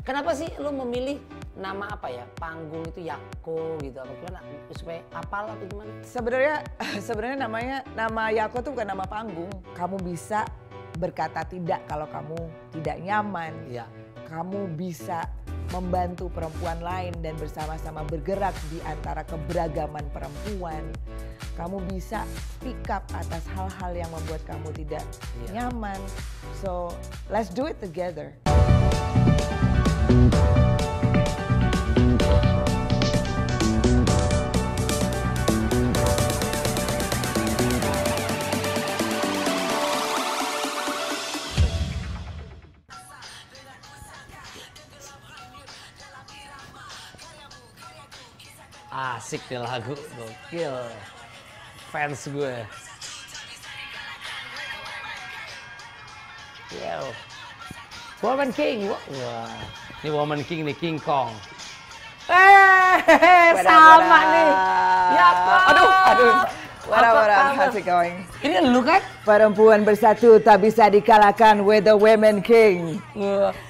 Kenapa sih lu memilih nama apa ya? Panggung itu Yako gitu apa gimana? Supaya apal atau gimana? Sebenarnya nama Yako tuh bukan nama panggung. Kamu bisa berkata tidak kalau kamu tidak nyaman. Iya. Kamu bisa membantu perempuan lain dan bersama-sama bergerak di antara keberagaman perempuan. Kamu bisa speak up atas hal-hal yang membuat kamu tidak nyaman. So, let's do it together. Asik nih lagu, gokil. Fans gue. Yo. Woman King. Wah, ini Woman King nih, King Kong. Sama nih. Yako. Aduh. What up, how's it going? Ini lu kan? Perempuan bersatu tak bisa dikalahkan with the women king.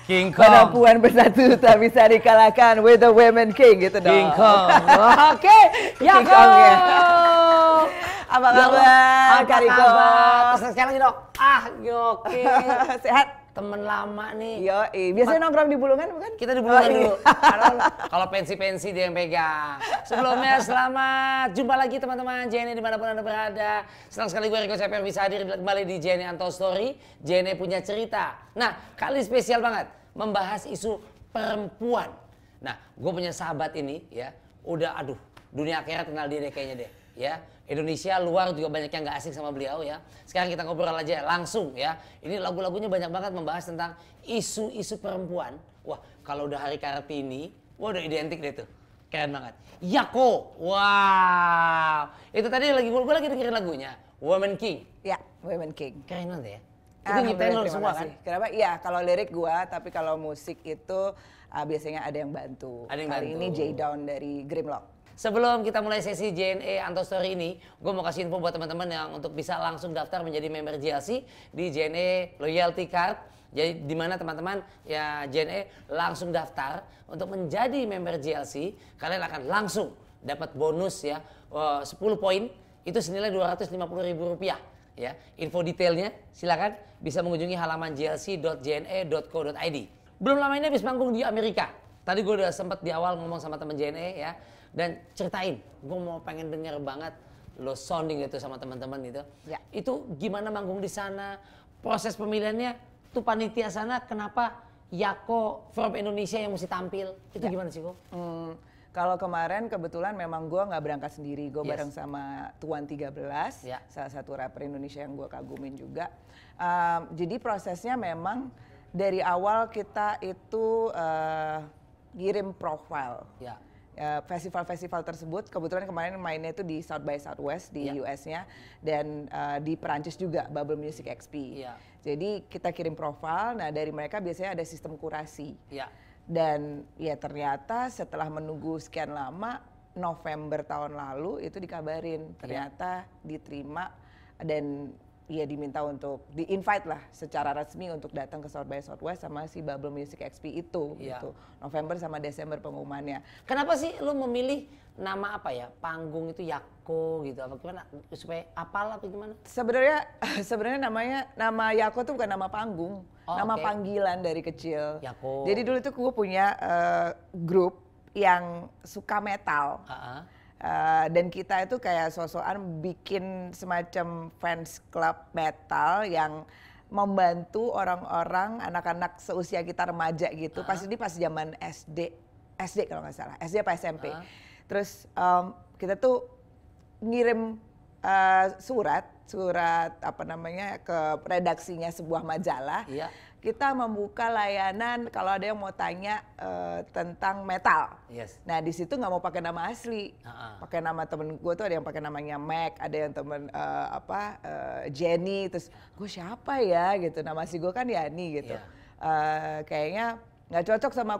King Kong. Perempuan bersatu tak bisa dikalahkan with the women king gitu dong. King Kong. Oke, King Yako. Kong ya. Apa kabar, Kariko? Terus sekali lagi dong. Gokil. Sehat? Temen lama nih. Biasanya nongkrong di Bulungan bukan? Kita di Bulungan dulu. Kalau pensi-pensi dia yang pegang. Sebelumnya selamat jumpa lagi teman-teman JNE dimanapun Anda berada. Senang sekali gue Rico Ceper bisa hadir kembali di JNE Untold Story. JNE punya cerita. Nah, kali spesial banget membahas isu perempuan. Nah, gue punya sahabat ini ya. Udah dunia akhirat kenal dia deh kayaknya deh. Ya, Indonesia luar juga banyak yang gak asing sama beliau ya. Sekarang kita ngobrol aja langsung ya. Ini lagu-lagunya banyak banget membahas tentang isu-isu perempuan. Wah, kalau udah hari Kartini, udah identik deh tuh. Keren banget. Yako, wow. Itu tadi gue lagi dengerin lagunya, Woman King. Ya, Women King. Keren banget ya. Itu nyiptain lo semua kan? Kenapa? Iya, kalau lirik gua, tapi kalau musik itu biasanya ada yang bantu. Ada yang Kali bantu. ini J Down dari Grimlock. Sebelum kita mulai sesi JNE Untold Story ini, gue mau kasih info buat teman-teman yang untuk bisa langsung daftar menjadi member JLC di JNE Loyalty Card. Jadi di mana teman-teman ya JNE langsung daftar untuk menjadi member JLC, kalian akan langsung dapat bonus ya 10 poin itu senilai Rp250.000 ya. Info detailnya silakan bisa mengunjungi halaman jlc.jne.co.id. Belum lama ini habis manggung di Amerika. Tadi gue udah sempat di awal ngomong sama teman JNE ya. Dan ceritain, gue mau pengen denger banget lo sounding itu sama teman-teman itu. Ya. Itu gimana manggung di sana, proses pemilihannya, tuh panitia sana kenapa Yako from Indonesia yang mesti tampil, itu gimana sih kok? Kalau kemarin kebetulan memang gue nggak berangkat sendiri, gue Yes. bareng sama Tuan 13, Ya. salah satu rapper Indonesia yang gue kagumin juga. Jadi prosesnya memang dari awal kita itu kirim profile. Ya. Festival-festival tersebut kebetulan kemarin mainnya itu di South by Southwest di Iya. US-nya dan di Perancis juga Bubble Music XP. Iya. Jadi kita kirim profile, nah dari mereka biasanya ada sistem kurasi. Ya. Dan ya ternyata setelah menunggu sekian lama November tahun lalu itu dikabarin ternyata diterima dan ya diminta untuk di-invite lah secara resmi untuk datang ke South by Southwest sama si Bubble Music XP itu gitu. November sama Desember pengumumannya. Kenapa sih lo memilih nama apa ya, panggung itu Yako gitu, apa gimana, supaya apal apa gimana? Sebenarnya nama Yako tuh bukan nama panggung, nama panggilan dari kecil. Yako. Jadi dulu tuh gue punya grup yang suka metal. Dan kita itu kayak sosokan bikin semacam fans club metal yang membantu orang-orang anak-anak seusia kita remaja gitu. Pas zaman SD kalau nggak salah, SD apa SMP. Terus kita tuh ngirim surat apa namanya ke redaksinya sebuah majalah. Iya. Kita membuka layanan kalau ada yang mau tanya tentang metal. Yes. Nah di situ nggak mau pakai nama asli, pakai nama temen gue tuh ada yang pakai namanya Mac, ada yang temen Jenny, terus gue siapa ya gitu, nama asli gue kan Yani gitu. Kayaknya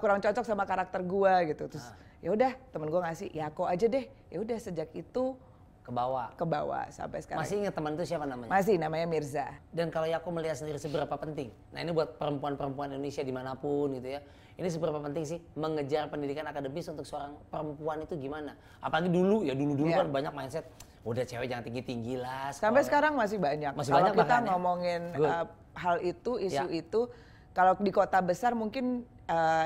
kurang cocok sama karakter gue gitu. Terus ya udah temen gue ngasih Yako aja deh. Ya udah sejak itu ke bawah sampai sekarang. Masih ingat teman itu siapa namanya? Masih, namanya Mirza. Dan kalau aku melihat sendiri seberapa penting, nah ini buat perempuan-perempuan Indonesia dimanapun gitu ya, ini seberapa penting sih mengejar pendidikan akademis untuk seorang perempuan itu gimana? Apalagi dulu kan banyak mindset, udah cewek jangan tinggi-tinggi lah. Sampai sekarang masih banyak. Kalau kita ngomongin hal itu, isu itu, kalau di kota besar mungkin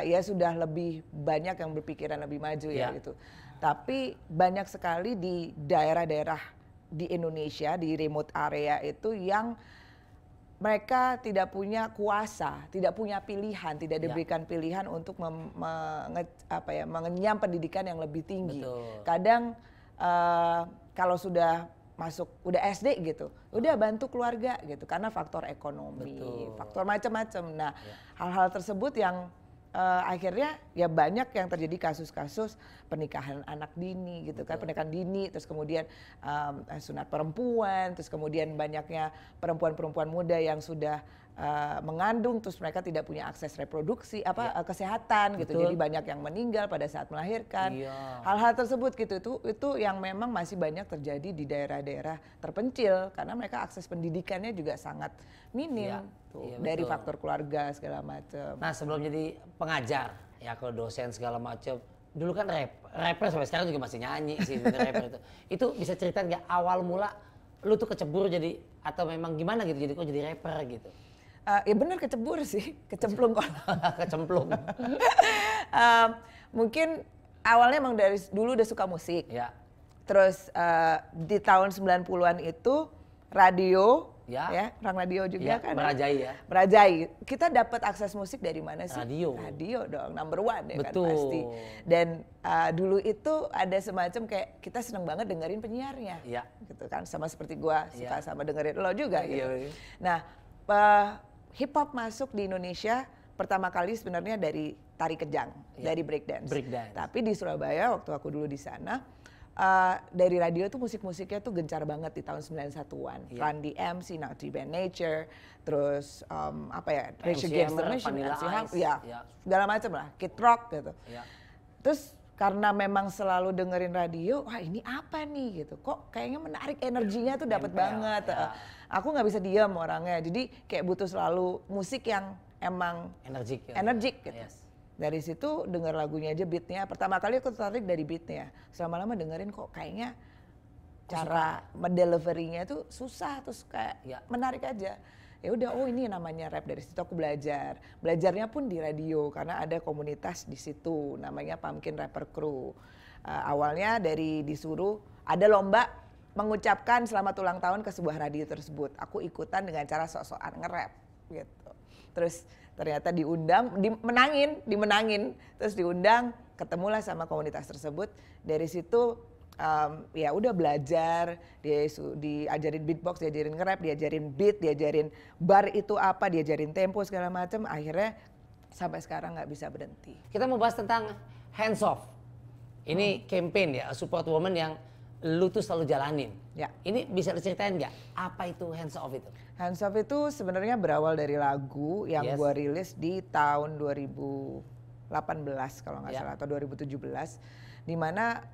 ya sudah lebih banyak yang berpikiran lebih maju ya gitu. Tapi banyak sekali di daerah-daerah di Indonesia, di remote area itu yang mereka tidak punya kuasa, tidak punya pilihan, tidak diberikan pilihan untuk mengenyam pendidikan yang lebih tinggi. Betul. Kadang kalau sudah masuk udah SD gitu, udah bantu keluarga gitu karena faktor ekonomi, faktor macam-macam. Nah, hal-hal tersebut yang akhirnya ya banyak yang terjadi kasus-kasus pernikahan anak dini gitu kan, pernikahan dini, terus kemudian sunat perempuan, terus kemudian banyaknya perempuan-perempuan muda yang sudah mengandung terus mereka tidak punya akses reproduksi kesehatan gitu. Jadi banyak yang meninggal pada saat melahirkan. Hal-hal tersebut gitu itu yang memang masih banyak terjadi di daerah-daerah terpencil karena mereka akses pendidikannya juga sangat minim dari faktor keluarga segala macam. Nah, sebelum jadi pengajar ya kalau dosen segala macam, dulu kan rapper sampai sekarang juga masih nyanyi sih rapper itu. Itu bisa cerita nggak awal mula lu tuh kecebur jadi atau memang gimana gitu jadi kok jadi rapper gitu? Ya benar kecebur sih, kecemplung kok. Kecemplung. Mungkin awalnya emang dari dulu udah suka musik. Ya. Terus di tahun 90-an itu radio, orang radio juga kan. Merajai. Kita dapat akses musik dari mana sih? Radio dong, number one ya kan pasti. Dan dulu itu ada semacam kayak kita seneng banget dengerin penyiarnya. Gitu kan, sama seperti gua suka sama dengerin lo juga gitu. Nah, hip hop masuk di Indonesia pertama kali sebenarnya dari tari kejang, dari breakdance. Tapi di Surabaya waktu aku dulu di sana, dari radio tuh musik-musiknya tuh gencar banget di tahun 91-an. Run DMC, Naughty Band Nature, terus Rage Against the Machine, segala macam lah, Kid Rock gitu. Terus karena memang selalu dengerin radio, wah ini apa nih gitu, kok kayaknya menarik, energinya tuh dapat banget. Aku nggak bisa diam orangnya, jadi kayak butuh selalu musik yang emang energik gitu. Dari situ denger lagunya aja, beatnya. Pertama kali aku tertarik dari beatnya, selama-lama dengerin kok kayaknya cara mendeliverinya itu susah, terus kayak menarik aja. Ya udah, oh ini namanya rap. Dari situ aku belajarnya pun di radio karena ada komunitas di situ namanya Pumpkin Rapper Crew. Awalnya dari disuruh ada lomba mengucapkan selamat ulang tahun ke sebuah radio tersebut. Aku ikutan dengan cara sok-sokan nge-rap gitu. Terus ternyata diundang, dimenangin, terus diundang, ketemulah sama komunitas tersebut. Dari situ ya udah belajar, diajarin beatbox, diajarin nge-rap, diajarin beat, diajarin bar itu apa, diajarin tempo segala macam. Akhirnya sampai sekarang nggak bisa berhenti. Kita mau bahas tentang Hands Off. Ini campaign ya, support woman yang lu tuh selalu jalanin. Ini bisa diceritain nggak apa itu Hands Off itu? Hands Off itu sebenarnya berawal dari lagu yang gua rilis di tahun 2018 kalau nggak salah, atau 2017. Di mana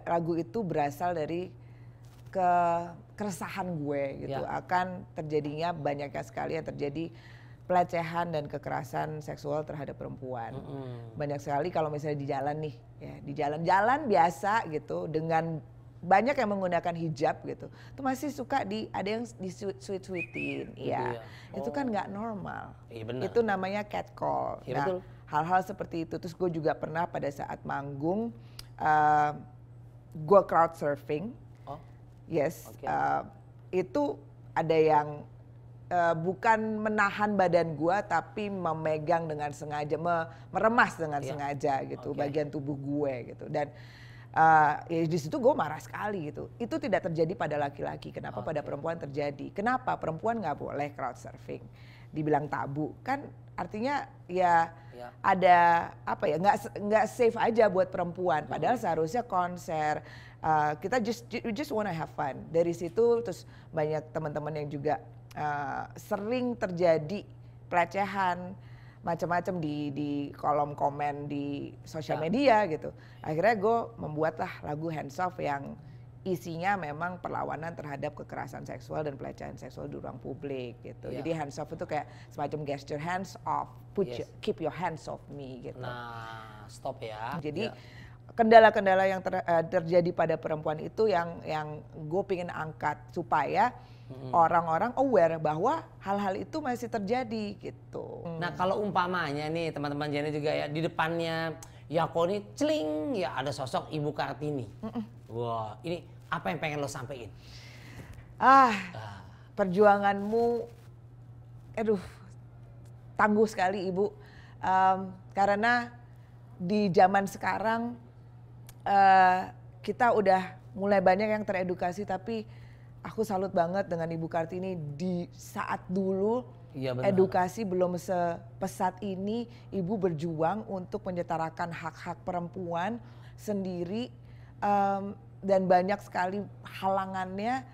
lagu itu berasal dari keresahan gue gitu akan terjadinya banyaknya sekali yang terjadi pelecehan dan kekerasan seksual terhadap perempuan. Banyak sekali kalau misalnya di jalan nih, ya di jalan-jalan biasa gitu dengan banyak yang menggunakan hijab gitu, itu masih suka ada yang di sweet-sweetin, itu kan nggak normal. Itu namanya catcall. Nah, hal-hal seperti itu. Terus gue juga pernah pada saat manggung, gue crowd surfing, itu ada yang bukan menahan badan gua tapi memegang dengan sengaja, meremas dengan sengaja gitu bagian tubuh gue gitu. Dan ya di situ gue marah sekali gitu. Itu tidak terjadi pada laki-laki, kenapa pada perempuan terjadi? Kenapa perempuan nggak boleh crowd surfing? Dibilang tabu kan, artinya ya ada apa ya, nggak safe aja buat perempuan. Padahal seharusnya konser kita just wanna have fun. Dari situ terus banyak teman-teman yang juga sering terjadi pelecehan macam-macam di kolom komen di sosial media gitu. Akhirnya gue membuatlah lagu Hands Off yang isinya memang perlawanan terhadap kekerasan seksual dan pelecehan seksual di ruang publik gitu. Jadi hands off itu kayak semacam gesture hands off, keep your hands off me gitu. Nah, stop ya. Jadi kendala-kendala yang terjadi pada perempuan itu yang gue pengen angkat supaya orang-orang aware bahwa hal-hal itu masih terjadi gitu. Nah kalau umpamanya nih teman-teman Jenny juga ya, di depannya Yako nih celing ya ada sosok Ibu Kartini. Wah, ini apa yang pengen lo sampein? Perjuanganmu, tangguh sekali Ibu. Karena di zaman sekarang kita udah mulai banyak yang teredukasi, tapi aku salut banget dengan Ibu Kartini di saat dulu. Iya, edukasi belum sepesat ini, Ibu berjuang untuk menyetarakan hak-hak perempuan sendiri, dan banyak sekali halangannya.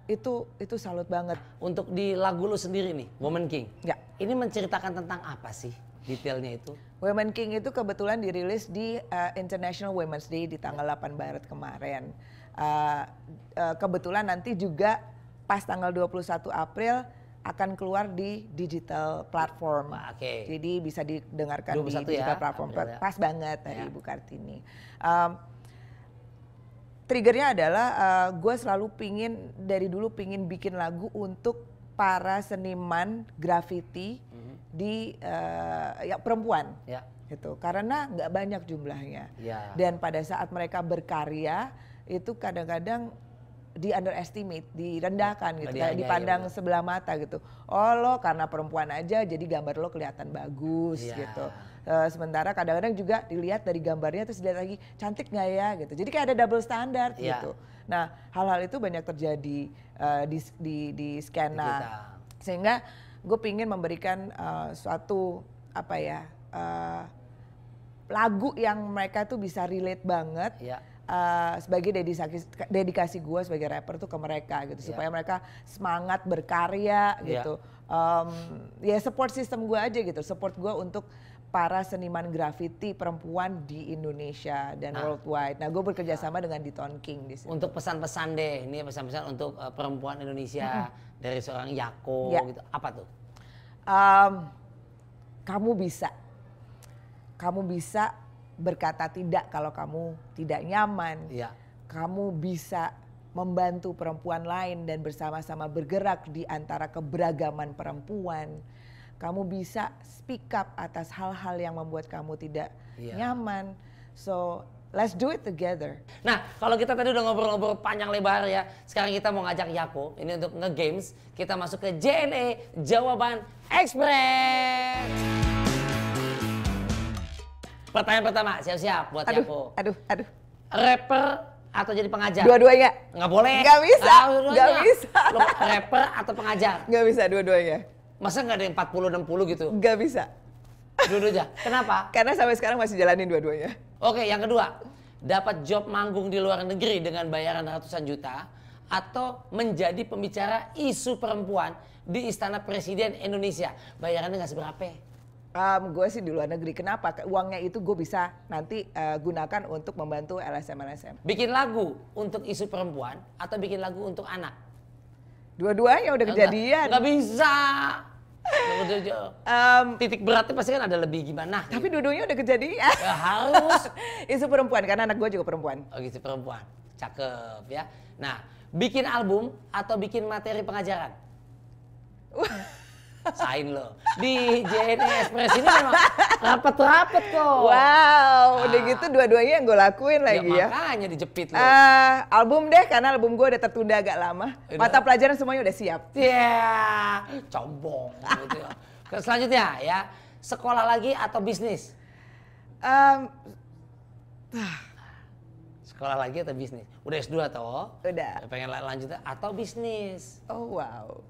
Itu salut banget. Untuk di lagu lu sendiri nih, Woman King. Ya. Ini menceritakan tentang apa sih detailnya itu? Woman King itu kebetulan dirilis di International Women's Day di tanggal 8 Maret kemarin. Kebetulan nanti juga pas tanggal 21 April akan keluar di digital platform. Jadi bisa didengarkan di digital platform. April, pas banget dari Ibu Kartini. Triggernya adalah gue selalu dari dulu pingin bikin lagu untuk para seniman graffiti di perempuan. Gitu. Karena nggak banyak jumlahnya. Dan pada saat mereka berkarya itu kadang-kadang di underestimate, direndahkan gitu, kayak dipandang sebelah mata gitu. Oh lo karena perempuan aja jadi gambar lo kelihatan bagus gitu. Sementara kadang-kadang juga dilihat dari gambarnya terus dilihat lagi cantik nggak ya gitu. Jadi kayak ada double standard gitu. Nah hal-hal itu banyak terjadi di skena. Sehingga gue pingin memberikan suatu lagu yang mereka tuh bisa relate banget. Sebagai dedikasi gue sebagai rapper tuh ke mereka gitu, supaya mereka semangat berkarya gitu. Ya support system gue aja gitu, support gue untuk para seniman graffiti perempuan di Indonesia dan worldwide. Nah gue bekerja sama dengan Diton King di sini. Untuk pesan-pesan deh, ini pesan-pesan untuk perempuan Indonesia dari seorang Yako gitu, apa tuh? Kamu bisa berkata tidak kalau kamu tidak nyaman. Kamu bisa membantu perempuan lain dan bersama-sama bergerak di antara keberagaman perempuan. Kamu bisa speak up atas hal-hal yang membuat kamu tidak nyaman. So let's do it together. Nah kalau kita tadi udah ngobrol-ngobrol panjang lebar ya, sekarang kita mau ngajak Yako ini untuk nge-games. Kita masuk ke JNE Jawaban Express. Pertanyaan pertama, siap-siap buat Yako. Aduh. Rapper atau jadi pengajar? Dua-duanya. Nggak boleh. Nggak bisa. Nggak bisa. Lo rapper atau pengajar? Nggak bisa dua-duanya. Masa nggak ada yang 40-60 gitu? Nggak bisa. Dua-duanya. Kenapa? Karena sampai sekarang masih jalanin dua-duanya. Oke, yang kedua. Dapat job manggung di luar negeri dengan bayaran ratusan juta atau menjadi pembicara isu perempuan di Istana Presiden Indonesia. Bayarannya nggak seberapa. Gue sih di luar negeri. Kenapa? Uangnya itu gue bisa nanti gunakan untuk membantu LSM. Bikin lagu untuk isu perempuan atau bikin lagu untuk anak? Dua-duanya udah kejadian. Nggak bisa. Titik beratnya pasti kan ada lebih gimana. Tapi dua-duanya udah kejadian. Ya, harus. Isu perempuan, karena anak gue juga perempuan. Oh isu perempuan. Cakep ya. Nah, bikin album atau bikin materi pengajaran? Sain lo. Di JNE Express ini memang rapet-rapet kok. Wow, udah gitu dua-duanya yang gue lakuin lagi ya. Makanya dijepit lo. Album deh, karena album gue udah tertunda agak lama. Mata pelajaran semuanya udah siap. Combong gitu ya. Selanjutnya ya, sekolah lagi atau bisnis? Sekolah lagi atau bisnis? Udah S2 toh? Udah. Pengen lanjut atau bisnis? Oh wow.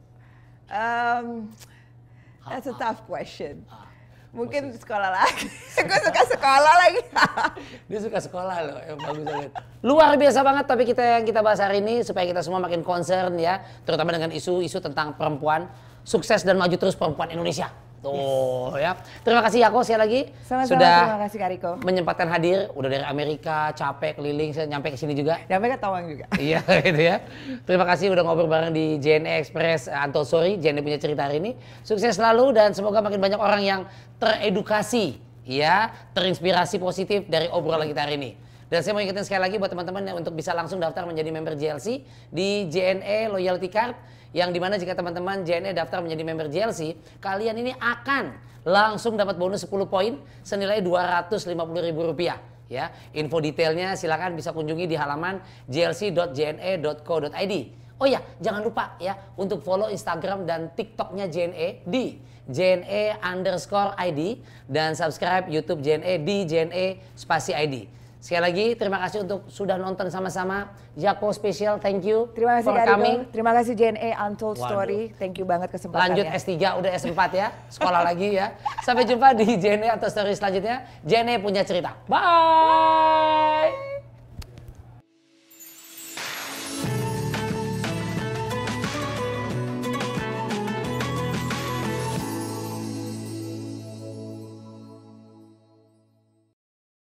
That's a tough question. Mungkin sekolah lagi. Gue suka sekolah lagi. Dia suka sekolah loh, bagus banget. Luar biasa banget topik kita yang kita bahas hari ini supaya kita semua makin concern ya, terutama dengan isu-isu tentang perempuan. Sukses dan maju terus perempuan Indonesia. Tuh ya. Terima kasih Yako sekali lagi. Sama-sama, sudah terima kasih Kak Riko. menyempatkan hadir. Udah dari Amerika, capek keliling, saya nyampe ke sini juga. Nyampe ke Tawang juga. Iya gitu ya. Terima kasih udah ngobrol bareng di JNE Express Untold Story. JNE punya cerita hari ini. Sukses selalu dan semoga makin banyak orang yang teredukasi, ya, terinspirasi positif dari obrolan kita hari ini. Dan saya mau ingetin sekali lagi buat teman-teman yang untuk bisa langsung daftar menjadi member JLC di JNE Loyalty Card, yang dimana jika teman-teman JNE daftar menjadi member JLC, kalian ini akan langsung dapat bonus 10 poin senilai Rp250.000 ya. Info detailnya silakan bisa kunjungi di halaman jlc.jne.co.id. Oh ya, jangan lupa ya untuk follow Instagram dan TikToknya JNE di JNE_ID dan subscribe YouTube JNE di JNE_ID. Sekali lagi terima kasih untuk sudah nonton sama-sama. Jako Special, thank you. Terima kasih for Kak coming. Riko. Terima kasih JNE Untold Waduh. Story. Thank you banget kesempatannya. Lanjut S3, udah S4 ya. Sekolah lagi ya. Sampai jumpa di JNE Untold Story selanjutnya. JNE punya cerita. Bye.